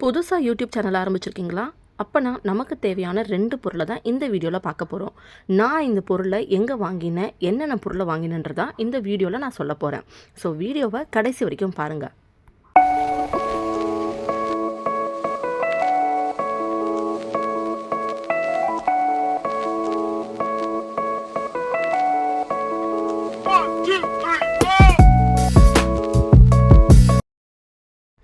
புதுசாக YouTube channel ஆரம்பிச்சிருக்கீங்களா? அப்போனா நமக்கு தேவையான 2 பொருளை தான் இந்த வீடியோவில் பார்க்க போகிறோம். நான் இந்த பொருளை எங்கே வாங்கினேன், என்னென்ன பொருளை வாங்கினேன்றதான் இந்த வீடியோவில் நான் சொல்ல போகிறேன். ஸோ வீடியோவை கடைசி வரைக்கும் பாருங்கள்.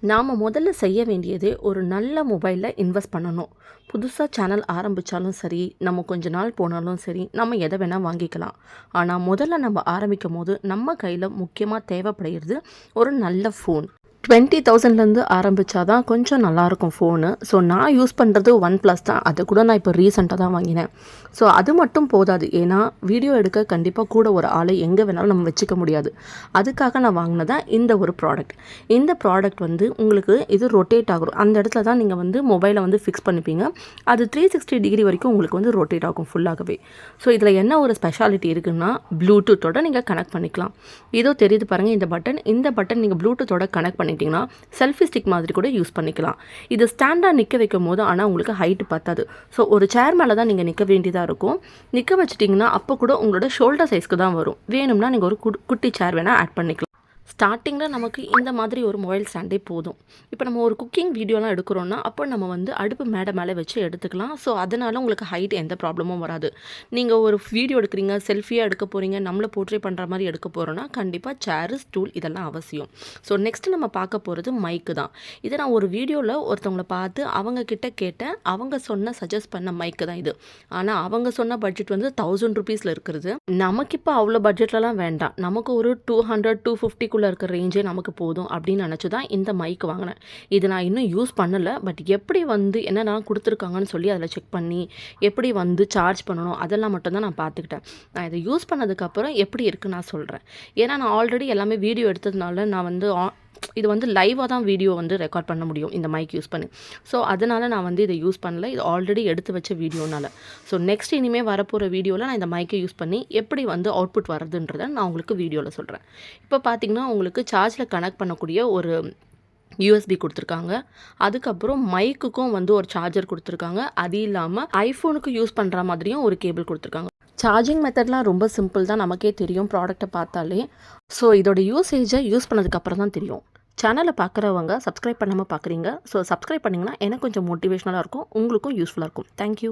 நாம் முதல்ல செய்ய வேண்டியது ஒரு நல்ல மொபைலில் இன்வெஸ்ட் பண்ணணும். புதுசாக சேனல் ஆரம்பித்தாலும் சரி, நம்ம கொஞ்ச நாள் போனாலும் சரி, நம்ம எதை வேணால் வாங்கிக்கலாம். ஆனால் முதல்ல நம்ம ஆரம்பிக்கும் போது நம்ம கையில் முக்கியமாக தேவைப்படுகிறது ஒரு நல்ல ஃபோன். 20,000லேருந்து ஆரம்பித்தா தான் கொஞ்சம் நல்லாயிருக்கும் ஃபோனு. ஸோ நான் யூஸ் பண்ணுறது OnePlus தான். அதை கூட நான் இப்போ ரீசெண்டாக தான் வாங்கினேன். ஸோ அது மட்டும் போதாது. ஏன்னா வீடியோ எடுக்க கண்டிப்பாக கூட ஒரு ஆளை எங்கே வேணாலும் நம்ம வச்சுக்க முடியாது. அதுக்காக நான் வாங்கினதான் இந்த ஒரு ப்ராடக்ட். இந்த ப்ராடக்ட் உங்களுக்கு இது ரொட்டேட் ஆகும். அந்த இடத்துல தான் நீங்கள் மொபைலை ஃபிக்ஸ் பண்ணிப்பீங்க. அது 360 டிகிரி வரைக்கும் உங்களுக்கு ரொட்டேட் ஆகும் ஃபுல்லாகவே. ஸோ இதில் என்ன ஒரு ஸ்பெஷாலிட்டி இருக்குன்னா, ப்ளூடூத்தோட நீங்கள் கனெக்ட் பண்ணிக்கலாம். இதோ தெரியுது பாருங்கள் இந்த பட்டன் நீங்கள் ப்ளூடூத்தோட கனெக்ட் பண்ணிட்டீங்கன்னா செல்ஃபி ஸ்டிக் மாதிரி கூட யூஸ் பண்ணிக்கலாம். இது ஸ்டாண்டாக நிற்க வைக்கும் போது ஆனால் உங்களுக்கு ஹைட்டு பத்தாது. ஸோ ஒரு சேர் மேலே தான் நீங்கள் நிற்க வேண்டியதாக இருக்கும். நிற்க வச்சிட்டிங்கன்னா அப்போ கூட உங்களோட ஷோல்டர் சைஸ்க்கு தான் வரும். வேணும்னா நீங்கள் ஒரு குட்டி சேர் வேணால் ஆட் பண்ணிக்கலாம். ஸ்டார்டிங்கில் நமக்கு இந்த மாதிரி ஒரு மொபைல் ஸ்டாண்டே போதும். இப்போ நம்ம ஒரு குக்கிங் வீடியோலாம் எடுக்கிறோன்னா அப்போ நம்ம அடுப்பு மேலே வச்சு எடுத்துக்கலாம். ஸோ அதனால் உங்களுக்கு ஹைட் எந்த ப்ராப்ளமும் வராது. நீங்கள் ஒரு வீடியோ எடுக்கிறீங்க, செல்ஃபியாக எடுக்க போகிறீங்க, நம்மளை போர்ட்ரே பண்ணுற மாதிரி எடுக்க போகிறோன்னா கண்டிப்பாக சேரு, ஸ்டூல் இதெல்லாம் அவசியம். ஸோ நெக்ஸ்ட்டு நம்ம பார்க்க போகிறது மைக்கு தான். இதை நான் ஒரு வீடியோவில் ஒருத்தவங்களை பார்த்து அவங்கக்கிட்ட கேட்டேன். அவங்க சஜஸ்ட் பண்ண மைக்கு தான் இது. ஆனால் அவங்க சொன்ன பட்ஜெட் 1000 ருபீஸில் இருக்கிறது. நமக்கு இப்போ அவ்வளோ பட்ஜெட்லலாம் வேண்டாம். நமக்கு ஒரு 200-250 இருக்கிற ரேஞ்சே நமக்கு போதும் அப்படின்னு நினச்சி தான் இந்த மைக் வாங்கினேன். இது நான் இன்னும் யூஸ் பண்ணலை. பட் எப்படி என்னென்ன கொடுத்துருக்காங்கன்னு சொல்லி அதில் செக் பண்ணி எப்படி சார்ஜ் பண்ணணும் அதெல்லாம் மட்டும்தான் நான் பார்த்துக்கிட்டேன். நான் இதை யூஸ் பண்ணதுக்கப்புறம் எப்படி இருக்குன்னு நான் சொல்கிறேன். ஏன்னா நான் ஆல்ரெடி எல்லாமே வீடியோ எடுத்ததுனால நான் இது லைவாக தான் வீடியோ ரெக்கார்ட் பண்ண முடியும் இந்த மைக் யூஸ் பண்ணி. ஸோ அதனால் நான் இதை யூஸ் பண்ணல. இது ஆல்ரெடி எடுத்து வச்ச வீடியோனால. ஸோ நெக்ஸ்ட் இனிமேல் வரப்போகிற வீடியோவில் நான் இந்த மைக்கை யூஸ் பண்ணி எப்படி அவுட்புட் வருதுன்றதை நான் உங்களுக்கு வீடியோவில் சொல்கிறேன். இப்போ பார்த்தீங்கன்னா உங்களுக்கு சார்ஜில் கனெக்ட் பண்ணக்கூடிய ஒரு USB கொடுத்துருக்காங்க. அதுக்கப்புறம் மைக்குக்கும் ஒரு சார்ஜர் கொடுத்துருக்காங்க. அது இல்லாமல் ஐஃபோனுக்கு யூஸ் பண்ணுற மாதிரியும் ஒரு கேபிள் கொடுத்துருக்காங்க. சார்ஜிங் மெத்தட்லாம் ரொம்ப சிம்பிள் தான், நமக்கே தெரியும் ப்ராடக்ட்டை பார்த்தாலே. ஸோ இதோட யூசேஜை யூஸ் பண்ணதுக்கப்புறம் தான் தெரியும். சேனலை பார்க்குறவங்க சப்ஸ்கிரைப் பண்ணாமல் பார்க்குறீங்க. ஸோ சப்ஸ்கிரைப் பண்ணிங்கன்னா எனக்கு கொஞ்சம் மோட்டிவேஷனலாக இருக்கும், உங்களுக்கும் யூஸ்ஃபுல்லாக இருக்கும். தேங்க்யூ.